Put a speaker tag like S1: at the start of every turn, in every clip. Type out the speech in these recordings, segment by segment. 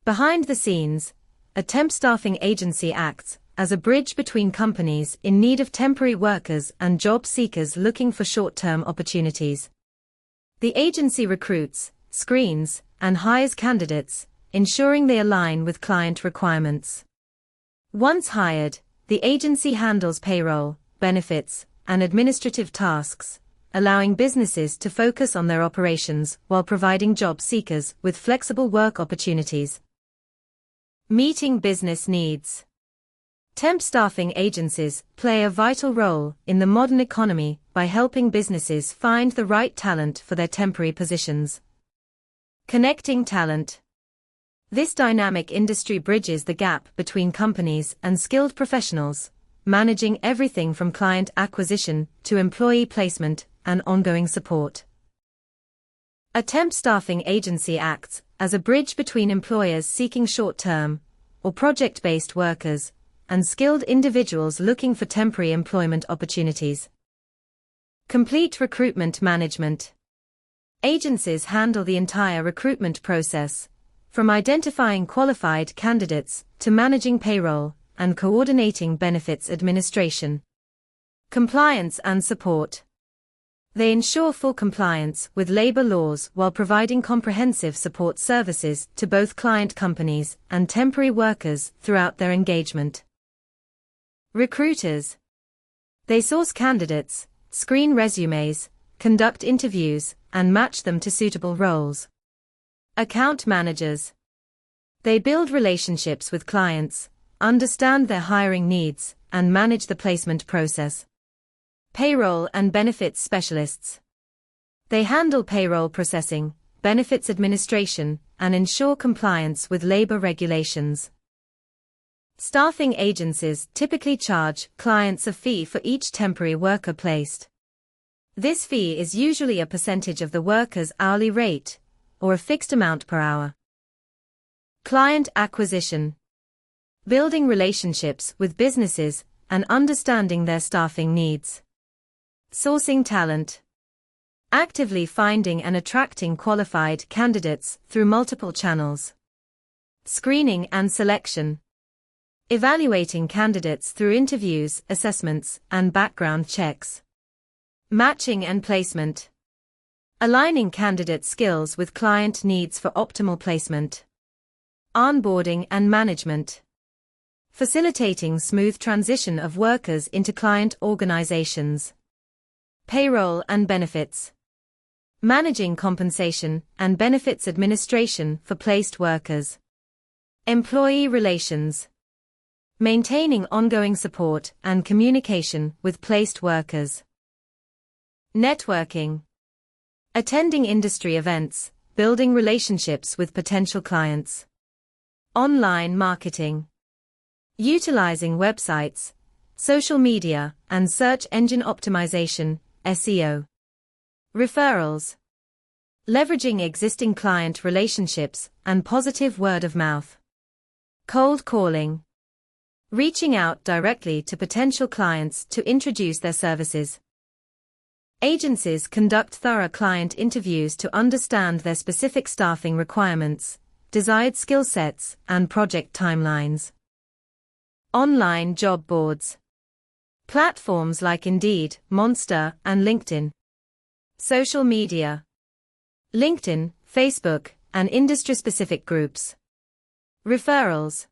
S1: Behind the scenes, a temp staffing agency acts as a bridge between companies in need of temporary workers and job seekers looking for short-term opportunities. The agency recruits, screens, and hires candidates, ensuring they align with client requirements. Once hired, the agency handles payroll, benefits, and administrative tasks, allowing businesses to focus on their operations while providing job seekers with flexible work opportunities. Meeting business needs. Temp staffing agencies play a vital role in the modern economy by helping businesses find the right talent for their temporary positions. Connecting talent. This dynamic industry bridges the gap between companies and skilled professionals, managing everything from client acquisition to employee placement and ongoing support. A temp staffing agency acts as a bridge between employers seeking short-term or project-based workers and skilled individuals looking for temporary employment opportunities. Complete recruitment management. Agencies handle the entire recruitment process, from identifying qualified candidates to managing payroll and coordinating benefits administration. Compliance and support. They ensure full compliance with labor laws while providing comprehensive support services to both client companies and temporary workers throughout their engagement. Recruiters. They source candidates, screen resumes, conduct interviews, and match them to suitable roles. Account managers. They build relationships with clients, understand their hiring needs, and manage the placement process. Payroll and benefits specialists. They handle payroll processing, benefits administration, and ensure compliance with labor regulations. Staffing agencies typically charge clients a fee for each temporary worker placed. This fee is usually a percentage of the worker's hourly rate, or a fixed amount per hour. Client acquisition. Building relationships with businesses and understanding their staffing needs. Sourcing talent. Actively finding and attracting qualified candidates through multiple channels. Screening and selection. Evaluating candidates through interviews, assessments, and background checks. Matching and placement. Aligning candidate skills with client needs for optimal placement. Onboarding and management. Facilitating smooth transition of workers into client organizations. Payroll and benefits. Managing compensation and benefits administration for placed workers. Employee relations. Maintaining ongoing support and communication with placed workers. Networking. Attending industry events, building relationships with potential clients. Online marketing. Utilizing websites, social media, and search engine optimization, SEO. Referrals. Leveraging existing client relationships and positive word of mouth. Cold calling. Reaching out directly to potential clients to introduce their services. Agencies conduct thorough client interviews to understand their specific staffing requirements, desired skill sets, and project timelines. Online job boards. Platforms like Indeed, Monster, and LinkedIn. Social media. LinkedIn, Facebook, and industry-specific groups. Referrals.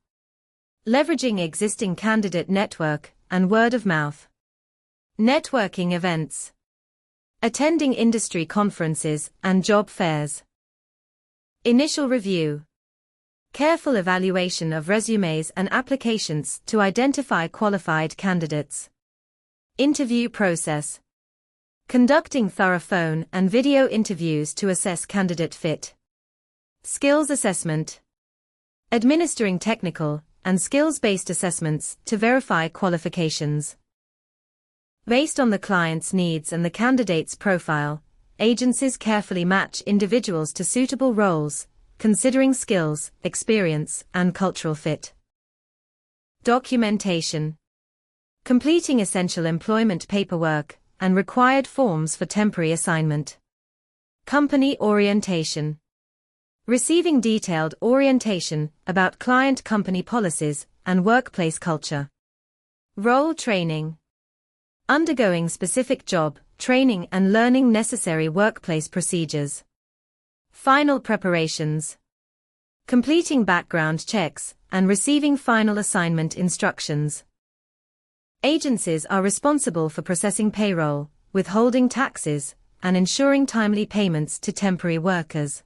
S1: Leveraging existing candidate network and word of mouth. Networking events. Attending industry conferences and job fairs. Initial review. Careful evaluation of resumes and applications to identify qualified candidates. Interview process. Conducting thorough phone and video interviews to assess candidate fit. Skills assessment. Administering technical and skills-based assessments to verify qualifications. Based on the client's needs and the candidate's profile, agencies carefully match individuals to suitable roles, considering skills, experience, and cultural fit. Documentation. Completing essential employment paperwork and required forms for temporary assignment. Company orientation. Receiving detailed orientation about client company policies and workplace culture. Role training. Undergoing specific job, training and learning necessary workplace procedures. Final preparations. Completing background checks and receiving final assignment instructions. Agencies are responsible for processing payroll, withholding taxes, and ensuring timely payments to temporary workers.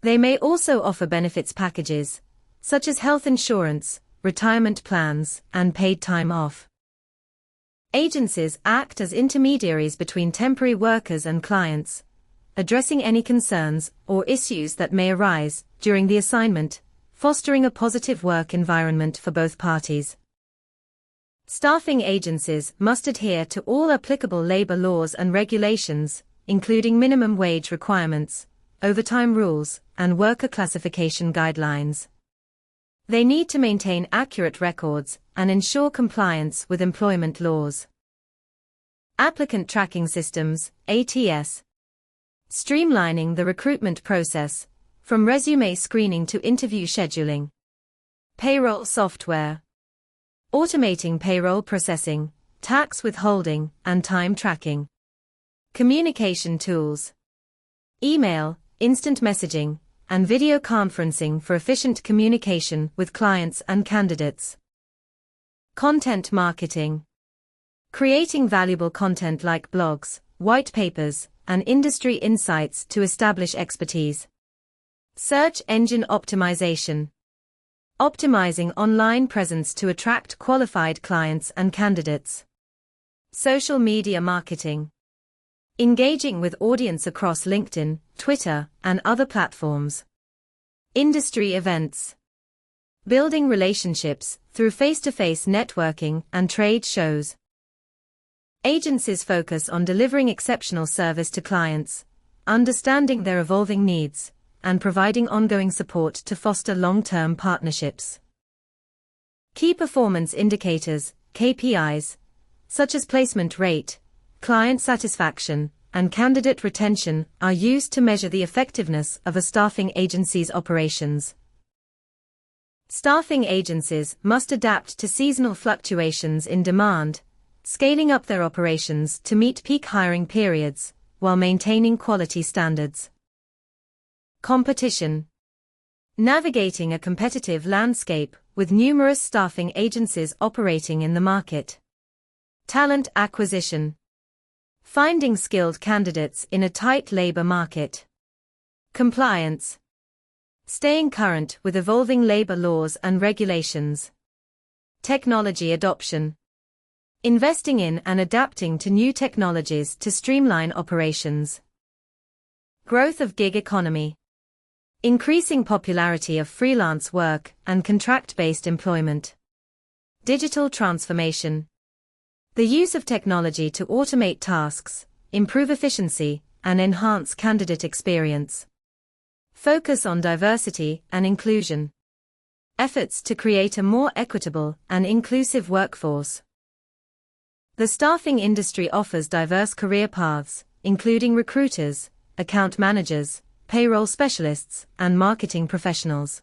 S1: They may also offer benefits packages, such as health insurance, retirement plans, and paid time off. Agencies act as intermediaries between temporary workers and clients, addressing any concerns or issues that may arise during the assignment, fostering a positive work environment for both parties. Staffing agencies must adhere to all applicable labor laws and regulations, including minimum wage requirements, overtime rules, and worker classification guidelines. They need to maintain accurate records and ensure compliance with employment laws. Applicant tracking systems, ATS. Streamlining the recruitment process, from resume screening to interview scheduling. Payroll software. Automating payroll processing, tax withholding, and time tracking. Communication tools. Email, instant messaging, and video conferencing for efficient communication with clients and candidates. Content marketing. Creating valuable content like blogs, white papers, and industry insights to establish expertise. Search engine optimization. Optimizing online presence to attract qualified clients and candidates. Social media marketing. Engaging with audience across LinkedIn, Twitter, and other platforms. Industry events. Building relationships through face-to-face networking and trade shows. Agencies focus on delivering exceptional service to clients, understanding their evolving needs, and providing ongoing support to foster long-term partnerships. Key performance indicators, KPIs, such as placement rate, client satisfaction, and candidate retention, are used to measure the effectiveness of a staffing agency's operations. Staffing agencies must adapt to seasonal fluctuations in demand, scaling up their operations to meet peak hiring periods, while maintaining quality standards. Competition. Navigating a competitive landscape with numerous staffing agencies operating in the market. Talent acquisition. Finding skilled candidates in a tight labor market. Compliance. Staying current with evolving labor laws and regulations. Technology adoption. Investing in and adapting to new technologies to streamline operations. Growth of gig economy. Increasing popularity of freelance work and contract-based employment. Digital transformation. The use of technology to automate tasks, improve efficiency, and enhance candidate experience. Focus on diversity and inclusion. Efforts to create a more equitable and inclusive workforce. The staffing industry offers diverse career paths, including recruiters, account managers, payroll specialists, and marketing professionals.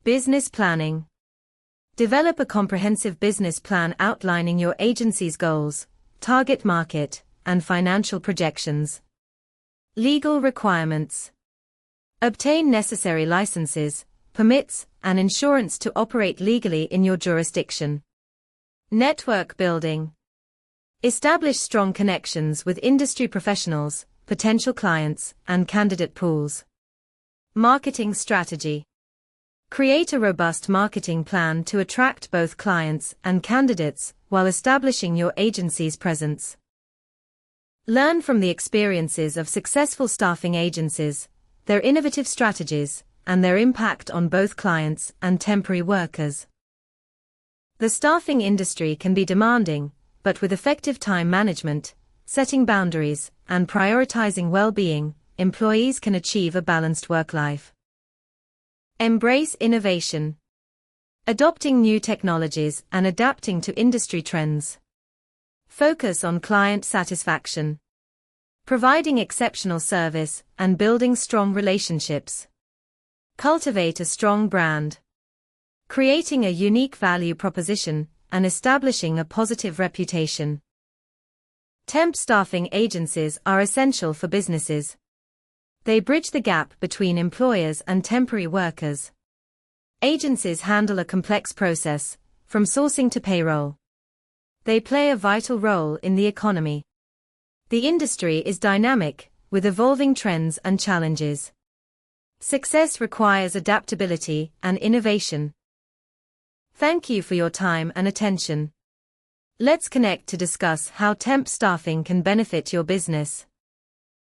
S1: Business planning. Develop a comprehensive business plan outlining your agency's goals, target market, and financial projections. Legal requirements. Obtain necessary licenses, permits, and insurance to operate legally in your jurisdiction. Network building. Establish strong connections with industry professionals, potential clients, and candidate pools. Marketing strategy. Create a robust marketing plan to attract both clients and candidates while establishing your agency's presence. Learn from the experiences of successful staffing agencies, their innovative strategies, and their impact on both clients and temporary workers. The staffing industry can be demanding, but with effective time management, setting boundaries, and prioritizing well-being, employees can achieve a balanced work life. Embrace innovation. Adopting new technologies and adapting to industry trends. Focus on client satisfaction. providing exceptional service and building strong relationships. Cultivate a strong brand. Creating a unique value proposition and establishing a positive reputation. Temp staffing agencies are essential for businesses. They bridge the gap between employers and temporary workers. Agencies handle a complex process, from sourcing to payroll. They play a vital role in the economy. The industry is dynamic, with evolving trends and challenges. Success requires adaptability and innovation. Thank you for your time and attention. Let's connect to discuss how temp staffing can benefit your business.